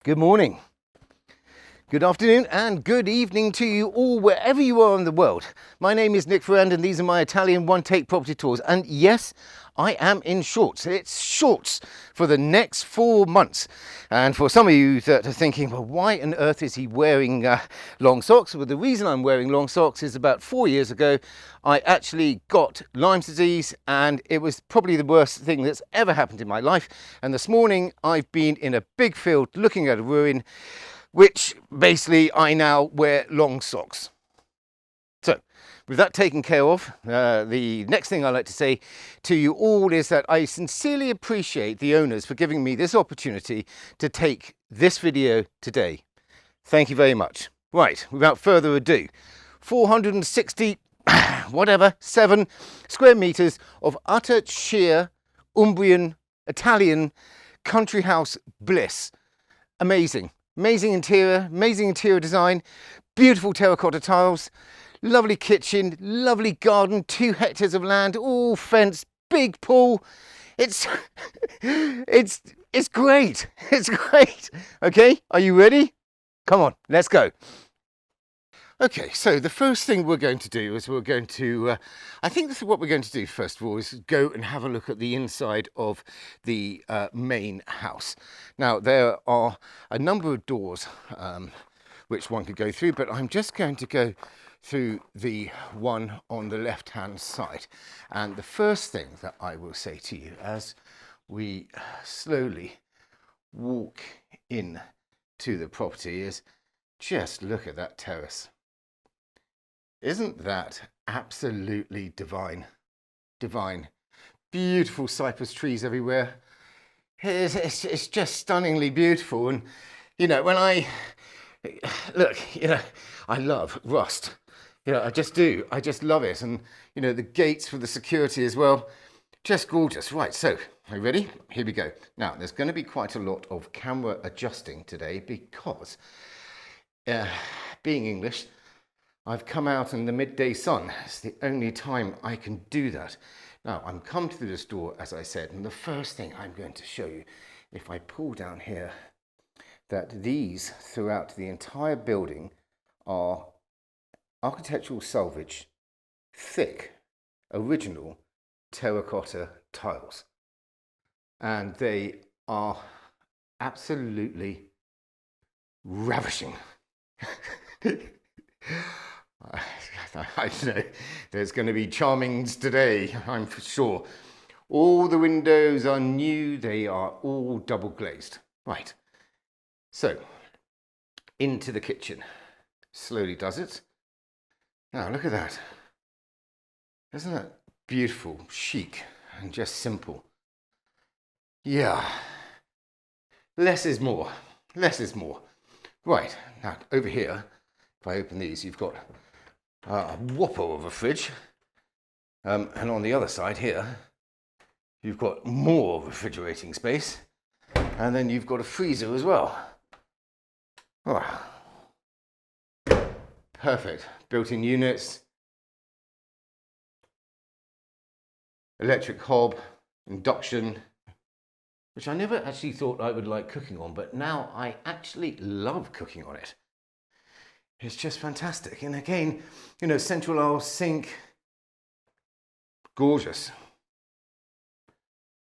Good morning, good afternoon and good evening to you all wherever you are in the world. My name is Nick Ferrand and these are my Italian one-take property tours. And yes, I am in shorts. It's shorts for the next 4 months. And for some of you that are thinking, well, why on earth is he wearing long socks? Well, the reason I'm wearing long socks is about 4 years ago, I actually got Lyme disease and it was probably the worst thing that's ever happened in my life. And this morning I've been in a big field looking at a ruin, which basically I now wear long socks. So with that taken care of, the next thing I'd like to say to you all is that I sincerely appreciate the owners for giving me this opportunity to take this video today. Thank you very much. Right, without further ado, 460 7 square meters of utter sheer Umbrian Italian country house bliss. Amazing interior design, beautiful terracotta tiles, lovely kitchen, lovely garden, 2 hectares of land, all fenced, big pool. It's great. It's great. Okay, are you ready? Come on, let's go. Okay, so the first thing we're going to do is we're going to, I think this is what we're going to do first of all, is go and have a look at the inside of the main house. Now, there are a number of doors which one could go through, but I'm just going to go through the one on the left-hand side. And the first thing that I will say to you as we slowly walk in to the property is just look at that terrace. Isn't that absolutely divine? Divine. Beautiful cypress trees everywhere. It's just stunningly beautiful. And, you know, when I look, you know, I love rust. You know, I just do. I just love it. And, you know, the gates for the security as well. Just gorgeous. Right, so, are you ready? Here we go. Now, there's going to be quite a lot of camera adjusting today because, being English, I've come out in the midday sun. It's the only time I can do that. Now, I'm come through this door, as I said, and the first thing I'm going to show you, if I pull down here, that these throughout the entire building are architectural salvage, thick, original terracotta tiles. And they are absolutely ravishing. I know there's going to be charmings today, I'm for sure. All the windows are new, they are all double glazed. Right, so into the kitchen. Slowly does it. Now look at that. Isn't that beautiful, chic, and just simple? Yeah, less is more. Less is more. Right, now over here, if I open these, you've got a whopper of a fridge, and on the other side here you've got more refrigerating space, and then you've got a freezer as well. Oh, perfect. Built-in units, electric hob, induction, which I never actually thought I would like cooking on, but now I actually love cooking on it. It's just fantastic. And again, you know, central aisle sink, gorgeous.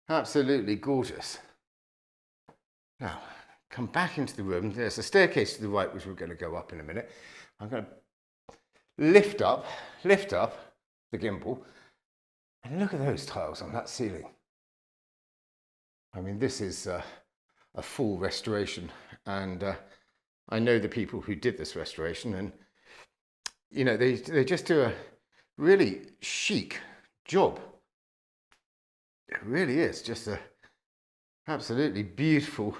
Absolutely gorgeous. Now, come back into the room. There's a staircase to the right, which we're going to go up in a minute. I'm going to lift up the gimbal, and look at those tiles on that ceiling. I mean, this is a full restoration, and I know the people who did this restoration, and you know, they just do a really chic job. It really is just a absolutely beautiful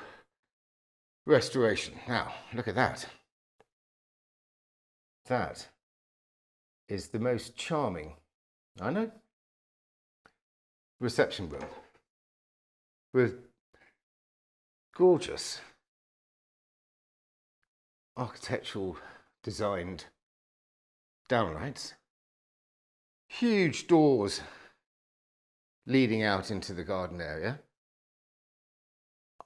restoration. Now, look at that. That is the most charming, I know, reception room with gorgeous architectural designed downlights, huge doors leading out into the garden area,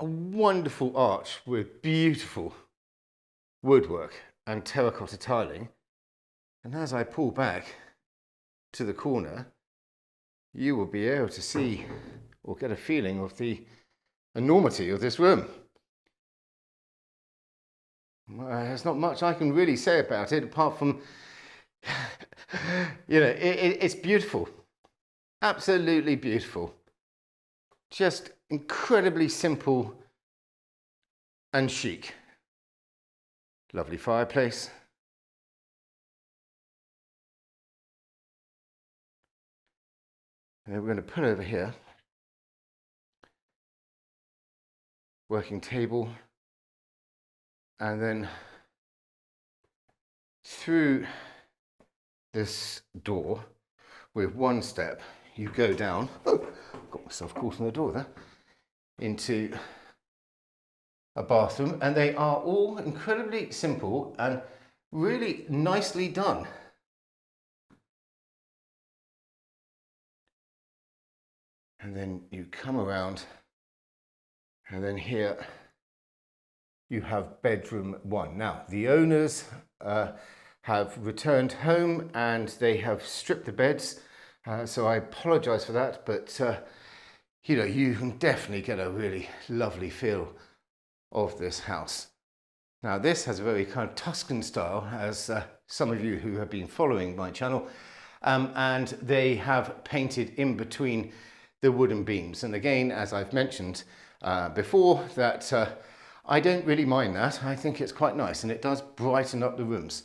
a wonderful arch with beautiful woodwork and terracotta tiling. And as I pull back to the corner, you will be able to see or get a feeling of the enormity of this room. There's not much I can really say about it apart from, it's beautiful. Absolutely beautiful. Just incredibly simple and chic. Lovely fireplace. And then we're going to put over here, working table, and then through this door with one step you go down, got myself caught on the door there, into a bathroom, and they are all incredibly simple and really nicely done. And then you come around, and then here you have bedroom 1. Now, the owners have returned home and they have stripped the beds, so I apologise for that, but you can definitely get a really lovely feel of this house. Now, this has a very kind of Tuscan style, as some of you who have been following my channel, and they have painted in between the wooden beams. And again, as I've mentioned before, that I don't really mind that. I think it's quite nice and it does brighten up the rooms.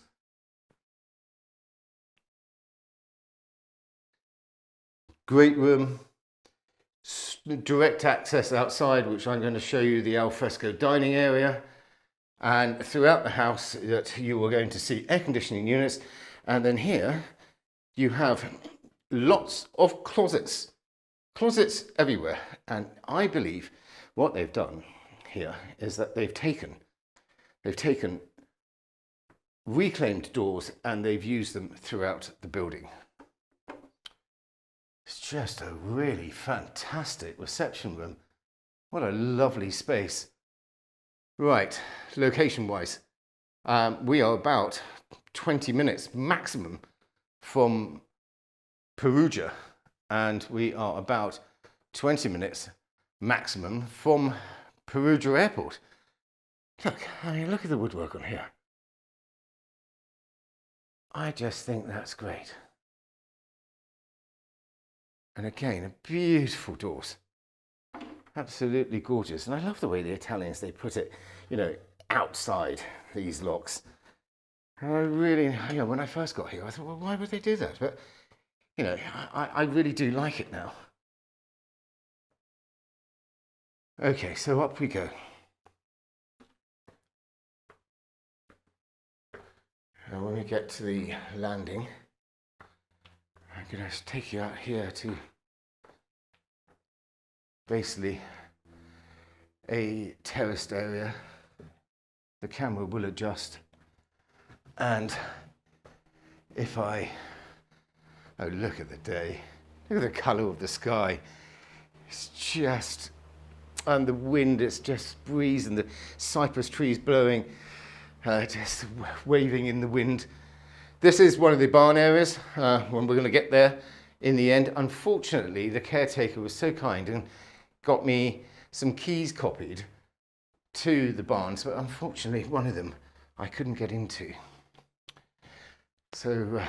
Great room, direct access outside, which I'm going to show you the alfresco dining area. And throughout the house that you are going to see air conditioning units. And then here you have lots of closets. Closets everywhere, and I believe what they've done here is that they've taken reclaimed doors and they've used them throughout the building. It's just a really fantastic reception room. What a lovely space. Right, location wise, we are about 20 minutes maximum from Perugia. And we are about 20 minutes maximum from Perugia Airport. Look at the woodwork on here. I just think that's great. And again, beautiful doors. Absolutely gorgeous. And I love the way the Italians, they put it, outside these locks. And I really, when I first got here, I thought, well, why would they do that? But I really do like it now. Okay, so up we go. And when we get to the landing, I'm going to take you out here to basically a terraced area. The camera will adjust, and if oh, look at the day. Look at the colour of the sky. It's just, and the wind, it's just breeze and the cypress trees blowing, just waving in the wind. This is one of the barn areas when we're going to get there in the end. Unfortunately, the caretaker was so kind and got me some keys copied to the barns, but unfortunately one of them I couldn't get into. So,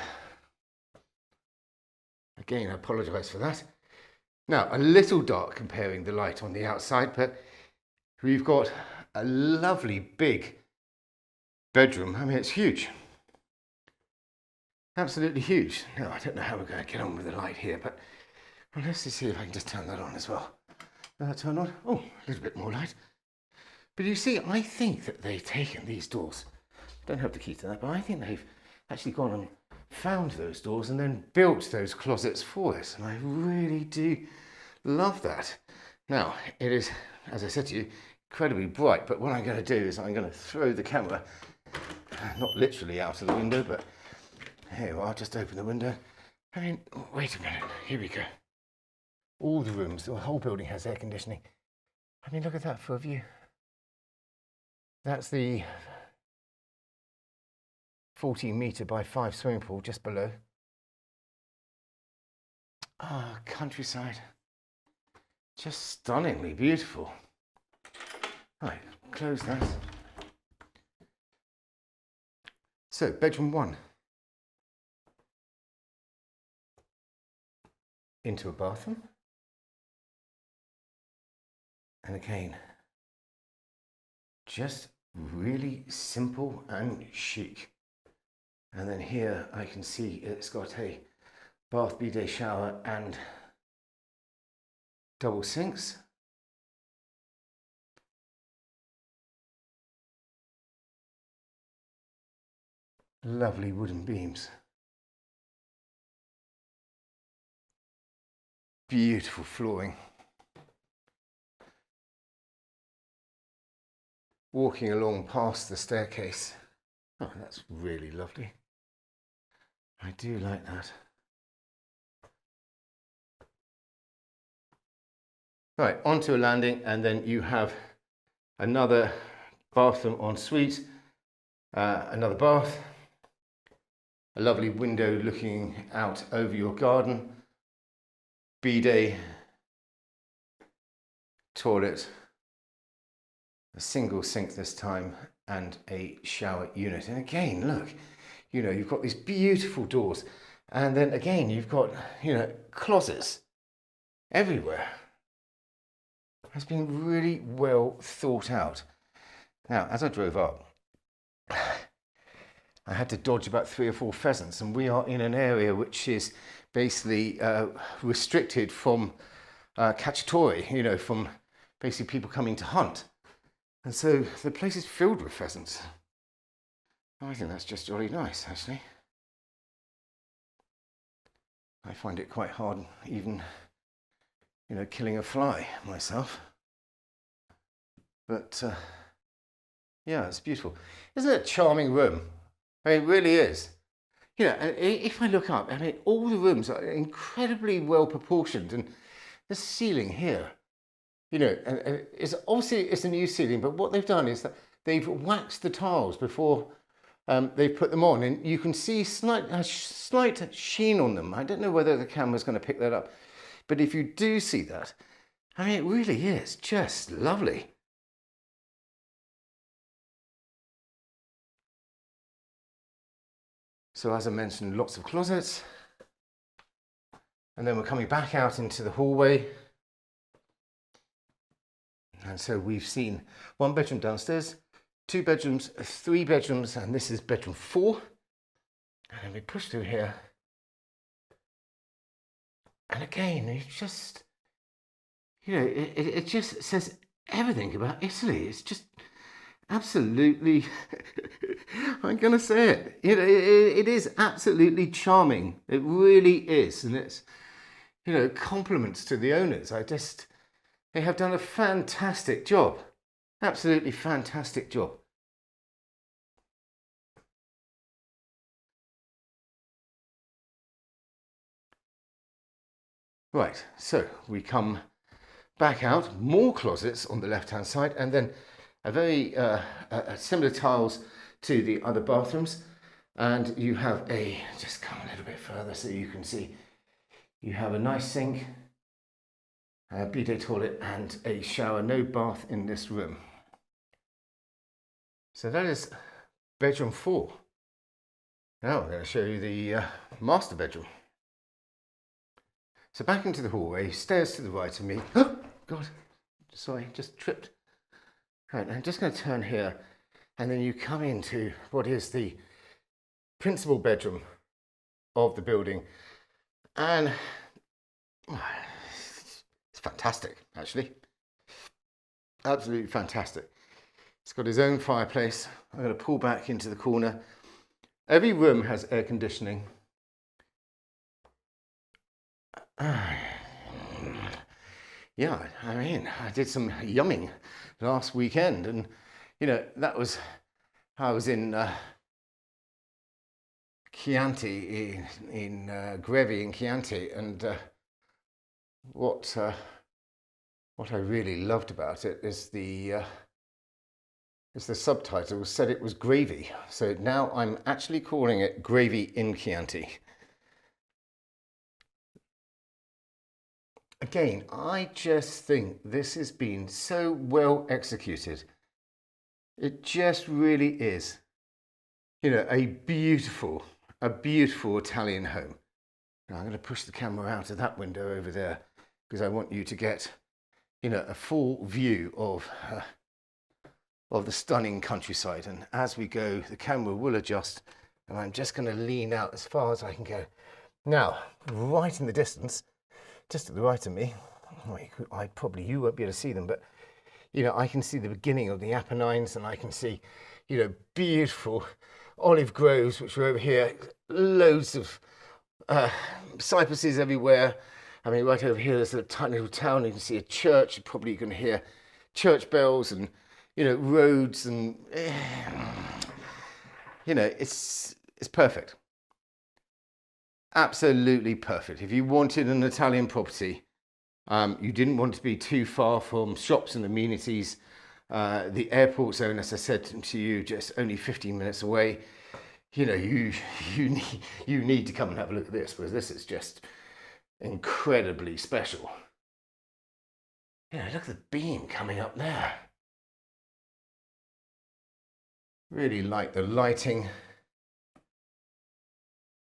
again, I apologise for that. Now, a little dark comparing the light on the outside, but we've got a lovely big bedroom. I mean, it's huge. Absolutely huge. Now, I don't know how we're going to get on with the light here, but well, let's just see if I can just turn that on as well. Turn on. Oh, a little bit more light. But you see, I think that they've taken these doors. Don't have the key to that, but I think they've actually gone and found those doors and then built those closets for us, and I really do love that. Now, it is, as I said to you, incredibly bright, but what I'm going to do is I'm going to throw the camera, not literally out of the window, but here we are, just open the window. I mean, wait a minute, here we go. All the rooms, the whole building has air conditioning. I mean, look at that for a view. That's the 14 metre by 5 swimming pool just below. Ah, countryside. Just stunningly beautiful. Right, close that. So, bedroom 1. Into a bathroom. And again, just really simple and chic. And then here I can see it's got a bath, bidet, shower and double sinks. Lovely wooden beams. Beautiful flooring. Walking along past the staircase. Oh, that's really lovely. I do like that. Right, onto a landing, and then you have another bathroom en suite, another bath, a lovely window looking out over your garden, bidet, toilet, a single sink this time, and a shower unit. And again, look, you know, you've got these beautiful doors, and then again, you've got, you know, closets everywhere. It's been really well thought out. Now, as I drove up, I had to dodge about 3 or 4 pheasants, and we are in an area which is basically restricted from cacciatori, you know, from basically people coming to hunt. And so the place is filled with pheasants. I think that's just jolly nice, actually. I find it quite hard even, you know, killing a fly myself. But yeah, it's beautiful. Isn't it a charming room? I mean, it really is. You know, if I look up, I mean, all the rooms are incredibly well proportioned, and the ceiling here, you know, it's obviously it's a new ceiling, but what they've done is that they've waxed the tiles before they've put them on, and you can see slight sheen on them. I don't know whether the camera's going to pick that up, but if you do see that, I mean, it really is just lovely. So as I mentioned, lots of closets, and then we're coming back out into the hallway. And so we've seen 1 bedroom downstairs, 2 bedrooms, 3 bedrooms, and this is bedroom 4. And then we push through here. And again, it just, you know, it just says everything about Italy. It's just absolutely, I'm going to say it, you know, it is absolutely charming. It really is. And it's, you know, compliments to the owners. They have done a fantastic job. Absolutely fantastic job. Right, so we come back out, more closets on the left-hand side, and then a very similar tiles to the other bathrooms. And you have just come a little bit further so you can see, you have a nice sink, a bidet toilet and a shower, no bath in this room. So that is bedroom 4. Now I'm going to show you the master bedroom. So back into the hallway, stairs to the right of me. Oh, God, sorry, just tripped. Right, I'm just going to turn here, and then you come into what is the principal bedroom of the building. And it's fantastic, actually. Absolutely fantastic. It's got its own fireplace. I'm going to pull back into the corner. Every room has air conditioning. Yeah, I mean, I did some yumming last weekend, and you know, I was in Chianti, in Grevi in Chianti, and what What I really loved about it is the subtitle said it was gravy. So now I'm actually calling it Gravy in Chianti. Again, I just think this has been so well executed. It just really is, you know, a beautiful Italian home. Now I'm going to push the camera out of that window over there because I want you to get, you know, a full view of the stunning countryside. And as we go, the camera will adjust, and I'm just going to lean out as far as I can go. Now, right in the distance, just to the right of me, you won't be able to see them, but you know, I can see the beginning of the Apennines, and I can see, you know, beautiful olive groves which are over here, loads of cypresses everywhere. I mean, right over here there's a tiny little town. You can see a church. Probably you can hear church bells and, you know, roads, and you know, it's perfect. Absolutely perfect. If you wanted an Italian property, you didn't want to be too far from shops and amenities. The airport zone, as I said to you, just only 15 minutes away. You know, you need to come and have a look at this, because this is just incredibly special. Yeah, look at the beam coming up there. Really like the lighting.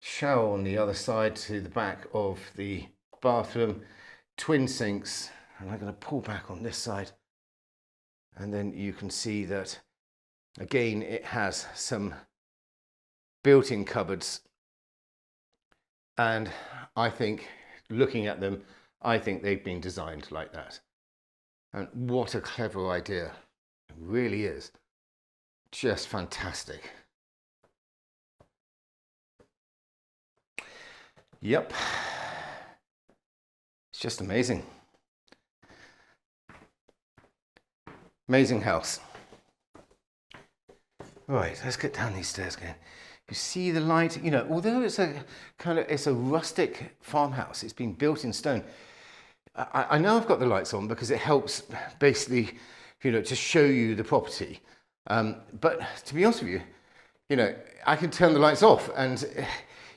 Shower on the other side to the back of the bathroom. Twin sinks, and I'm going to pull back on this side, and then you can see that again it has some built-in cupboards, and I think, looking at them, I think they've been designed like that. And what a clever idea. It really is just fantastic. Yep. It's just amazing. Amazing house. Right, let's get down these stairs again. You see the light, you know, although it's a rustic farmhouse, it's been built in stone. I know I've got the lights on because it helps basically, you know, to show you the property. But to be honest with you, you know, I can turn the lights off and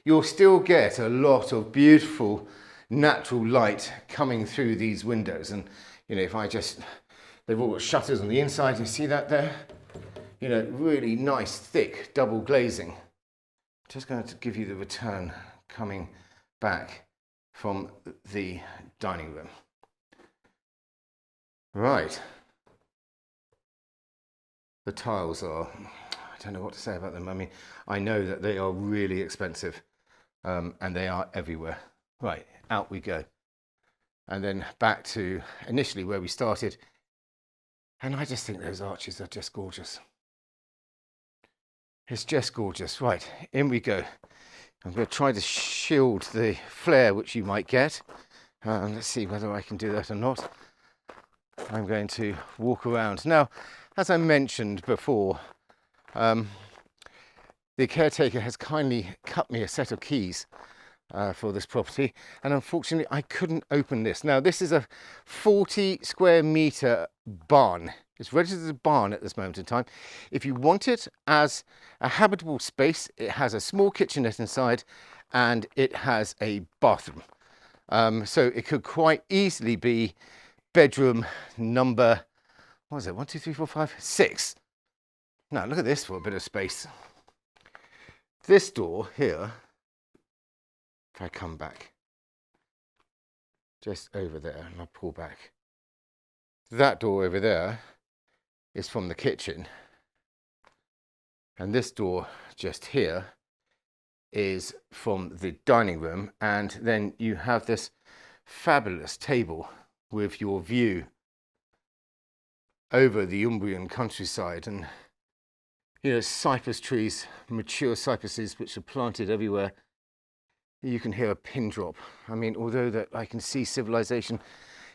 you'll still get a lot of beautiful natural light coming through these windows. And you know, if I just, they've all got shutters on the inside, you see that there? You know, really nice thick double glazing. Just going to give you the return coming back from the dining room. Right. The tiles are, I don't know what to say about them. I mean, I know that they are really expensive, and they are everywhere. Right, out we go. And then back to initially where we started. And I just think those arches are just gorgeous. It's just gorgeous. Right, in we go. I'm going to try to shield the flare which you might get. Let's see whether I can do that or not. I'm going to walk around. Now, as I mentioned before, the caretaker has kindly cut me a set of keys for this property, and unfortunately I couldn't open this. Now, this is a 40 square metre barn. It's registered as a barn at this moment in time. If you want it as a habitable space, it has a small kitchenette inside and it has a bathroom. So it could quite easily be bedroom number, what is it, 1, 2, 3, 4, 5, 6. Now look at this for a bit of space. This door here, if I come back, just over there, and I'll pull back. That door over there is from the kitchen, and this door just here is from the dining room, and then you have this fabulous table with your view over the Umbrian countryside, and you know, cypress trees, mature cypresses which are planted everywhere. You can hear a pin drop. I mean, although that I can see civilization,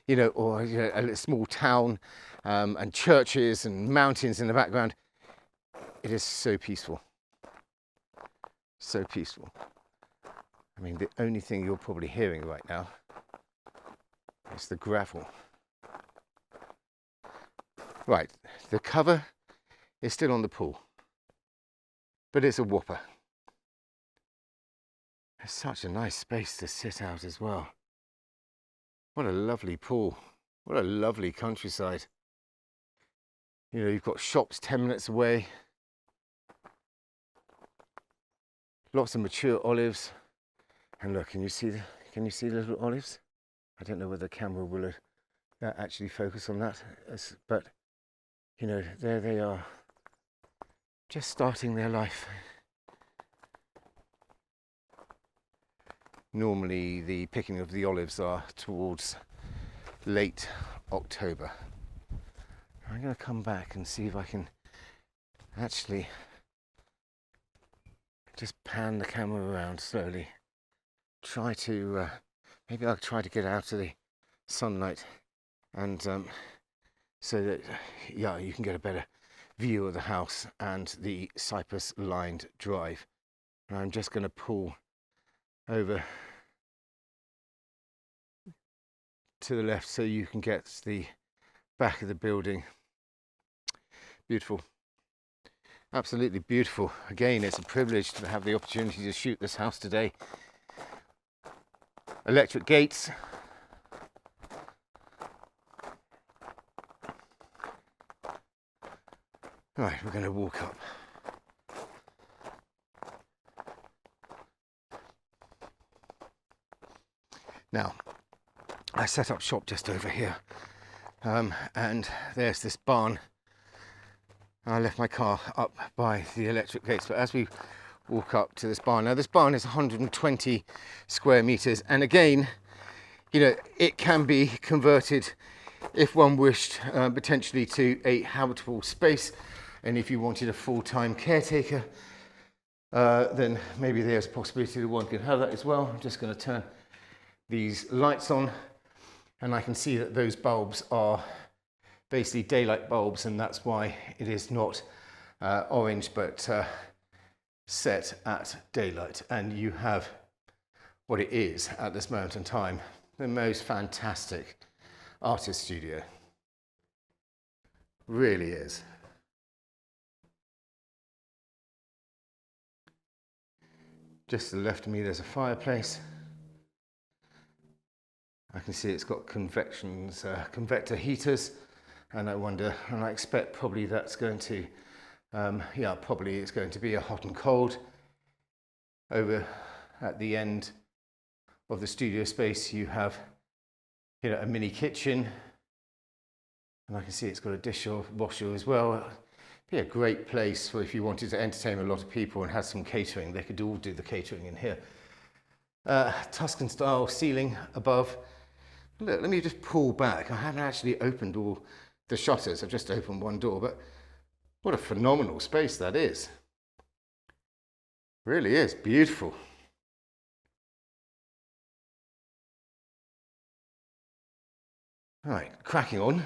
you know, or you know, a small town and churches and mountains in the background, it is so peaceful. So peaceful. I mean, the only thing you're probably hearing right now is the gravel. Right, the cover is still on the pool, but it's a whopper. It's such a nice space to sit out as well. What a lovely pool. What a lovely countryside. You know, you've got shops 10 minutes away. Lots of mature olives. And look, can you see the little olives? I don't know whether the camera will actually focus on that, but you know, there they are, just starting their life. Normally the picking of the olives are towards late October. I'm going to come back and see if I can actually just pan the camera around slowly. Try to, maybe I'll try to get out of the sunlight and so that, yeah, you can get a better view of the house and the cypress lined drive. And I'm just going to pull over to the left so you can get the back of the building. Beautiful, absolutely beautiful. Again, it's a privilege to have the opportunity to shoot this house today. Electric gates. Right, we're going to walk up. Now, I set up shop just over here, and there's this barn. I left my car up by the electric gates, but as we walk up to this barn, now this barn is 120 square meters, and again, you know, it can be converted if one wished potentially to a habitable space, and if you wanted a full-time caretaker, then maybe there's a possibility that one could have that as well. I'm just going to turn these lights on, and I can see that those bulbs are basically daylight bulbs, and that's why it is not orange but set at daylight. And you have what it is at this moment in time, the most fantastic artist studio. Really is. Just to the left of me there's a fireplace. I can see it's got convector heaters, and I expect probably that's going to, probably it's going to be a hot and cold. Over at the end of the studio space you have, you know, a mini kitchen, and I can see it's got a dishwasher as well. It'd be a great place for if you wanted to entertain a lot of people and had some catering. They could all do the catering in here. Tuscan style ceiling above. Look, let me just pull back. I haven't actually opened all the shutters. I've just opened one door, but what a phenomenal space that is. Really is beautiful. Right, cracking on.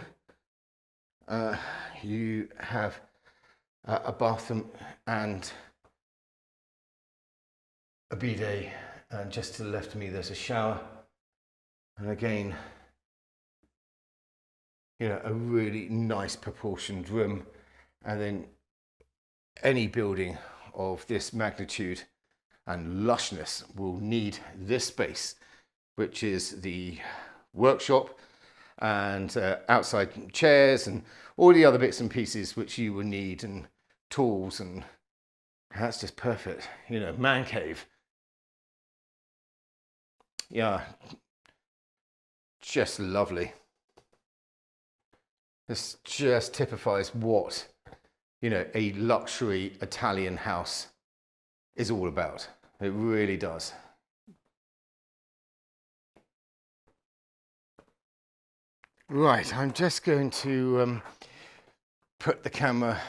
You have a bathroom and a bidet, and just to the left of me there's a shower. And again, you know, a really nice proportioned room. And then any building of this magnitude and lushness will need this space, which is the workshop and outside chairs and all the other bits and pieces which you will need, and tools, and that's just perfect. You know, man cave. Yeah. Just lovely. This just typifies what, you know, a luxury Italian house is all about. It really does. Right, I'm just going to put the camera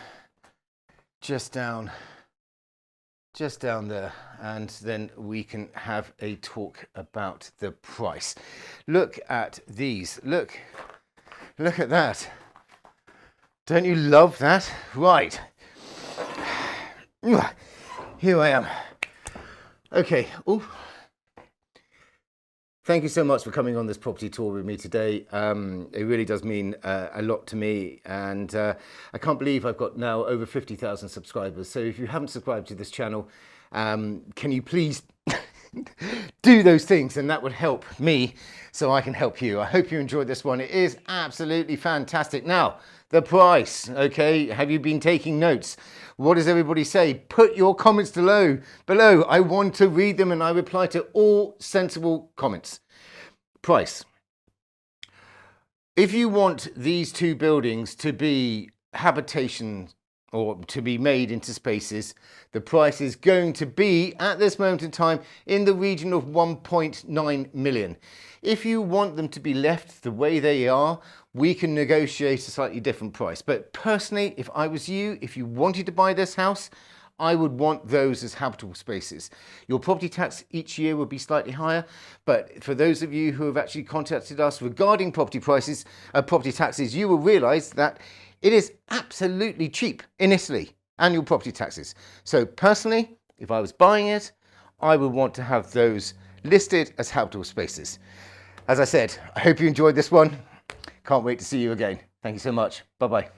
just down there, and then we can have a talk about the price. Look at these. Look at that. Don't you love that? Right. Here I am. Okay. Ooh. Thank you so much for coming on this property tour with me today. It really does mean a lot to me, and I can't believe I've got now over 50,000 subscribers. So if you haven't subscribed to this channel, can you please do those things, and that would help me so I can help you. I hope you enjoyed this one. It is absolutely fantastic. Now, the price, okay? Have you been taking notes? What does everybody say? Put your comments below. I want to read them and I reply to all sensible comments. Price. If you want these two buildings to be habitation or to be made into spaces, the price is going to be, at this moment in time, in the region of 1.9 million. If you want them to be left the way they are, we can negotiate a slightly different price. But personally, if I was you, if you wanted to buy this house, I would want those as habitable spaces. Your property tax each year would be slightly higher, but for those of you who have actually contacted us regarding property prices, property taxes, you will realise that it is absolutely cheap in Italy, annual property taxes. So personally, if I was buying it, I would want to have those listed as habitable spaces. As I said, I hope you enjoyed this one. Can't wait to see you again. Thank you so much. Bye-bye.